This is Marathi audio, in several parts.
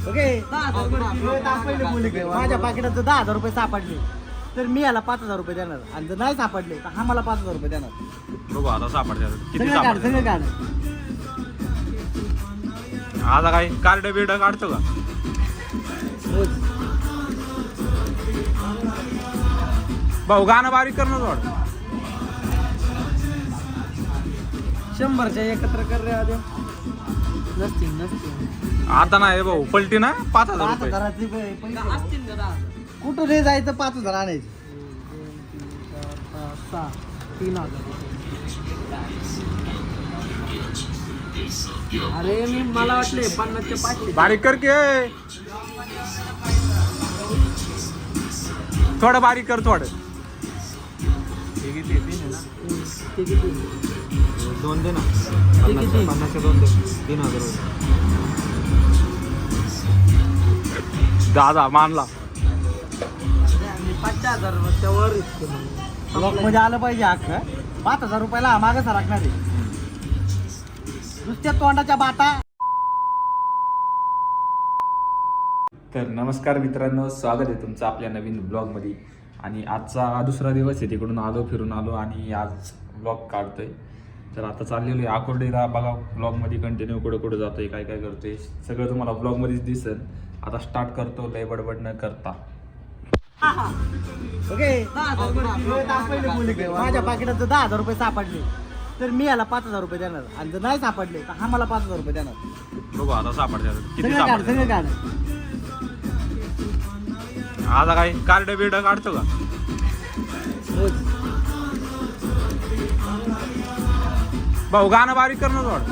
ओके माझ्या पाकिटात 10,000 रुपये सापडले तर मी याला 5,000 रुपये देणार आणि जर नाही सापडले तर हा मला 5,000 रुपये देणार. बघू आता सापडते किती सगळं काढ सापडते. सगळं काढ. आता काय कार्ड बिर्ड काढतो का? भाऊ गाणं बारीक करणं थोडं. 100च्या एकत्र कर रे आधी. नसतील आता नाही भाऊ पलटी ना 5,000 रुपये. 5,000चे पैसे असतील ना. कुठं रे जायचं 5,000 आणायचे. 3,000. अरे मी मला वाटले 50चे 500. बारीक कर के थोडं बारीक कर थोडं. ते किती? 2 दे ना. ते किती? 50चे 2 दे. 3,000 रुपये. दादा मानला. 5,000 वर ब्लॉक मध्ये आलं पाहिजे अख्खं. 5,000 रुपयाला मागे सरकणार आहे. नुसत्या तोंडाच्या बाटा. तर नमस्कार मित्रांनो, स्वागत आहे तुमचं आपल्या नवीन ब्लॉगमध्ये. आणि आजचा दुसरा दिवस आहे, तिकडून आलो फिरून आलो आणि आज ब्लॉग काढतोय. तर आता चाललेलो आहे आकुर्डीला. बघा ब्लॉगमध्ये कंटिन्यू कुठं कुठं जातोय, काय काय करतोय सगळं तुम्हाला ब्लॉगमध्येच दिसेल. आता स्टार्ट करतो लय बडबड न करता. ओके माझ्या पाकिटात 10,000 रुपये सापडले तर मी याला 5,000 रुपये देणार आणि जर नाही सापडले तर हा मला 5,000 रुपये देणार. बघू आता सापडते किती सगळं काढ सापडते. सगळं काढ. आता काय कार्ड बिर्ड काढतो का? भाऊ गाणं बारीक करणं थोडं.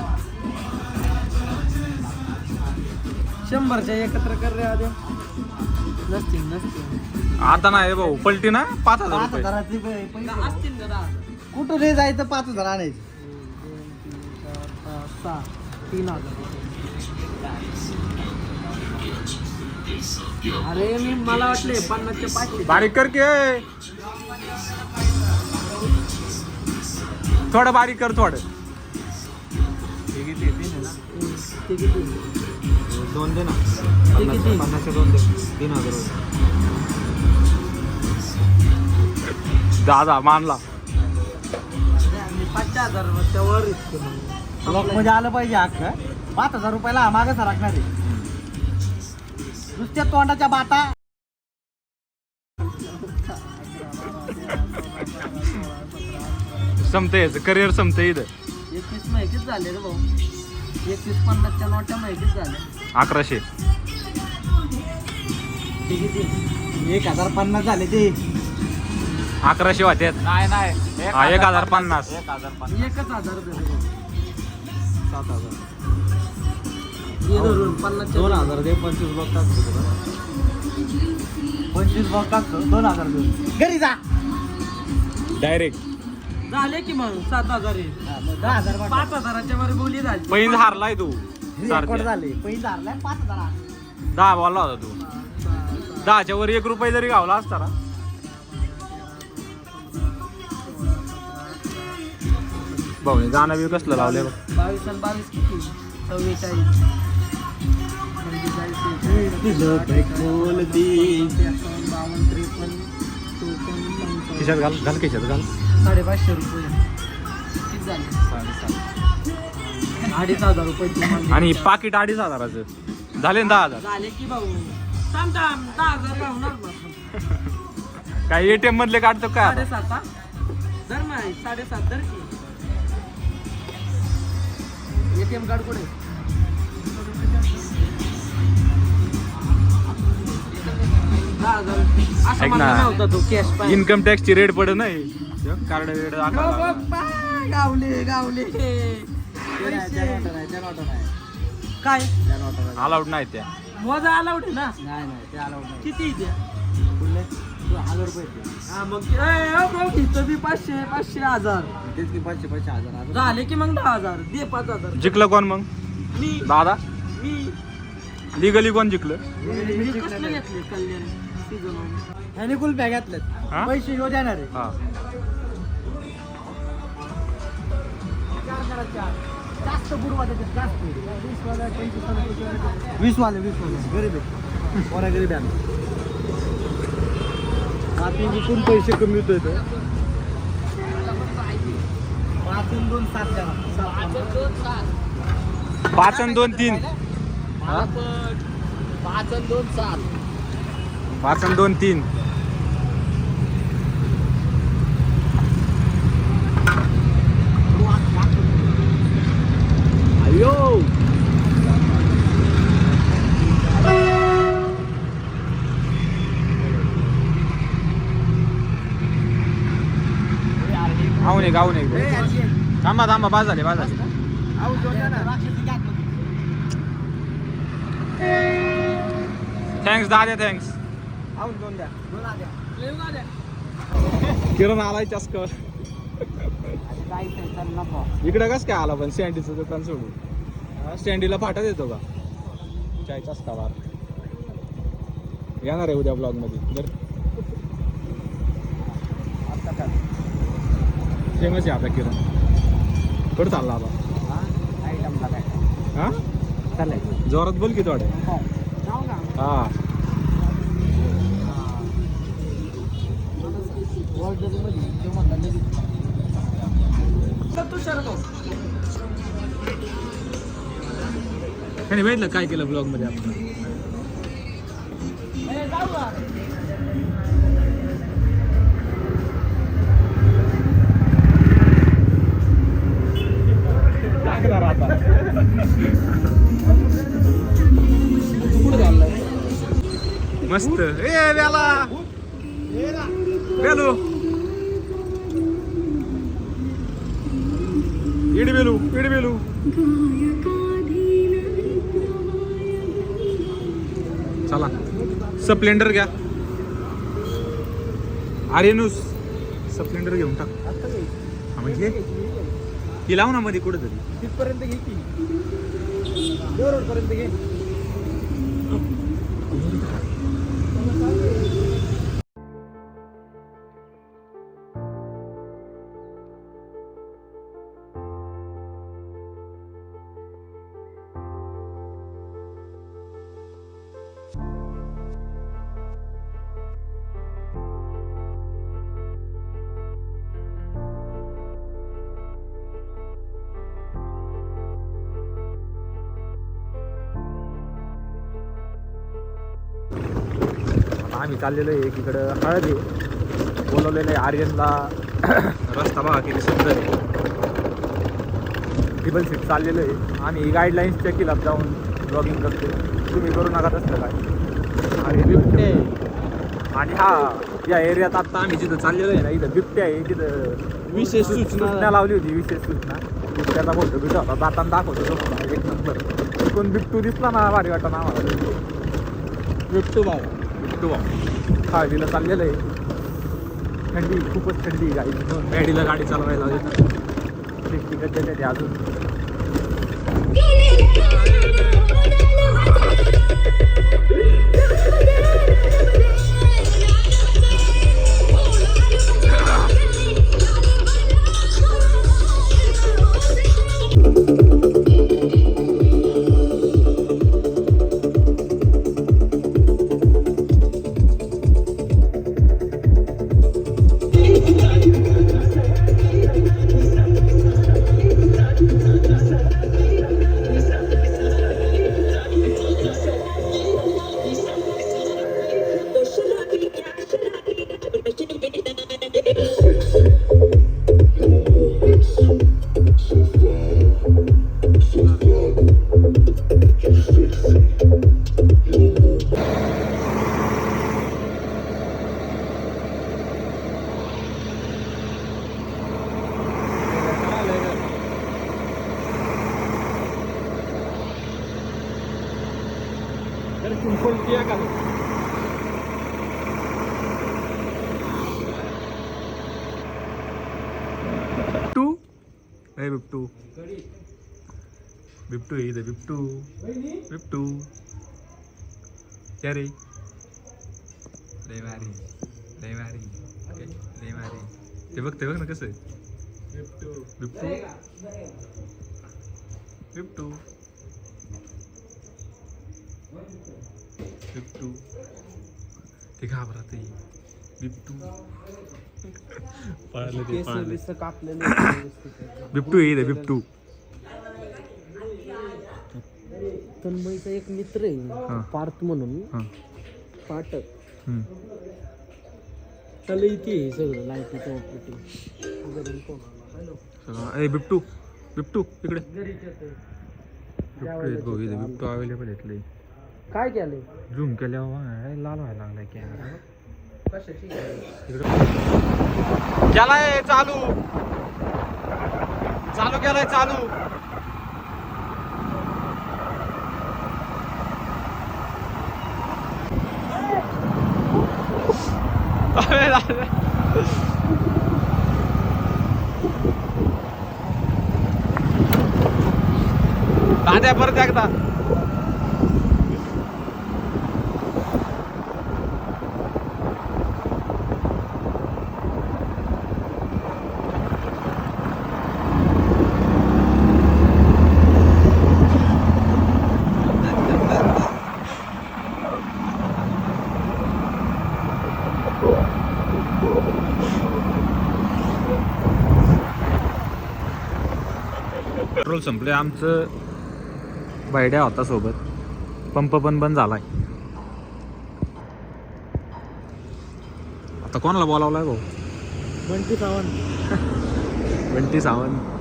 100च्या एकत्र कर रे आधी. नसतील आता नाही भाऊ पलटी ना 5,000 रुपये. 5,000चे पैसे असतील ना. कुठं रे जायचं 5,000 आणायचे. 3,000. अरे मी मला वाटले 50चे 500. बारीक कर के थोडं बारीक कर थोडं. ते किती? 2 दे ना. ते किती? 50चे 2 दे. 3,000 रुपये. दादा मानला. 5,000 वर ब्लॉक मध्ये आलं पाहिजे अख्खं. 5,000 रुपयाला मागे सरकणार आहे. नुसत्या तोंडाच्या बाटा. संपते याचं करिअर संपते इथं. 21 माहितीच झाले रे भाऊ. 21-50च्या नोट्या माहितीच झाल्या. 1100. ते किती? 1,050 झाले ते. 1100 होत्यात. नाही 1,050. 1,000 दिले. 7,000. हे धरून 2,000 दे. 25 ब्लॉक टाकतो. 25 ब्लॉक टाकतो. 2,000 देऊ. घरी जा. डायरेक्ट झाले की मग 7,000. 10,000 5,000च्या वर बोली झाली. पैंज हारलाय तू. रेकॉर्ड झाले. पैसे हारलाय 5,000. 10 बोलला होता तू. 10च्या वर 1 रुपये जरी गावला असता ना. भाऊ गाणं बी कसलं लावलंय बघ. 22 आणि 22 किती? 44. खिशात घाल घाल खिशात घाल. 550 रुपये किती झाले? 2,500 रुपये तुम्हाला. आणि पाकिट 2,500 झाले ना 10,000. झाले की भाऊ. थांब 10,000 गावणार मग. काय ATM मधले काढतो काय आता? 7.5 धर नाही. 7.5 धर की. ATM कार्ड कुठे? असं ऐक मला ना. नव्हता तो कॅश पाहिजे. इन्कम टॅक्सची रेट पड नाही. कार्ड वेड गावले गावले. काय अलाउड नाही त्या. मोजा अलाउड आहे ना? नाही ते अलाउड नाही. किती द्या? 1,000 रुपये. हा मग इथं बी 500 500 1000. तेच की 500 500 1000 झाले की मग 10,000 दे. 5,000 जिंकलं कोण मग? मी दादा. मी लिगली कोण जिंकलं? कसलं घेतले कल्याण सीझन. ह्याने कुल बॅग घातलेत. हा? पैसे घेऊ देणार आहे. हा जास्त बुडवा त्याच्यात जास्त 20 वाले गरीब आहे पोरा गरीब आहे आम्ही कोण पैसे कमी होतोय तर 5 आणि 2 7 द्या 5 आणि 2 3 5 आणि 2 7 5 आणि 2 3 अयो गाऊन एक थांबा बाज झाले थँक्स दादा थँक्स किरण आलाय चस्कर इकडं कस काय आला पण स्टँडीचं दुकान सोडून स्टँडीला फाटा देतो का चाय चस्का बार येणार आहे उद्या ब्लॉग मध्ये जर फेमस आहे आता किरण कुठं चालला आता हा जोरात बोल की थोडे हा त्याने भेटलं काय केलं ब्लॉग मध्ये आपण मस्त ए बेला बेलू इडी बेलू चला स्प्लेंडर घ्या आर्यनूस स्प्लेंडर घेऊन टाक म्हणजे ती लाव ना मध्ये कुठं तरी तिथपर्यंत घे की रोड पर्यंत घे आम्ही चाललेलो आहे एकीकडं हळद आहे बोलवलेलं आहे आर्यनला रस्ता बघा किती सुंदर आहे ट्रिपल सीट चाललेलं आहे आम्ही गाईडलाईन्स चेक केला जाऊन ब्लॉगिंग करतो तुम्ही करू नका तसलं काय आणि बिबटे आणि हा या एरियात आता आम्ही जिथं चाललेलो आहे ना इथं बिबटे आहे तिथं विशेष सूचना लावली होती विशेष सूचना बिबट्याचा फोटो बिटा होता जाताना दाखवतो एक नंबर कोण बिबटू दिसला ना भारी वाटतं ना आम्हाला बिबटू हळदीला चाललेलं आहे थंडी खूपच थंडी गाडी मॅडीला गाडी चालवायला अजून बिबटू आहे इथं बिबटू क्या रे लय भारी ते बघ ना कसं आहे बिबटू बिट्टू बिट्टू ते घाबरत बिट्टू पाळलं ते पाळलं कापलेलं बिट्टू येईल बिट्टू तन्मयचा एक मित्र हा. आहे पार्थ म्हणून हां पाठक त्याला इथे आहे सगळं लाईटीचं ऑपरेटिंग सगळं ए बिट्टू बिट्टू इकडे बिट्टू आहेत भाऊ इथे बिट्टू अवेलेबल आहेत लई काय केलंय झूम केल्यावर लाल व्हायला लागलाय कॅमेरा केलाय चालू चालू केलाय चालू दाद्या परत एकदा पेट्रोल संपले आमचं बैड्या होता सोबत पंप पण बंद झालाय आता कोणाला बोलावलाय भाऊ बंटी सावंत बंटी सावंत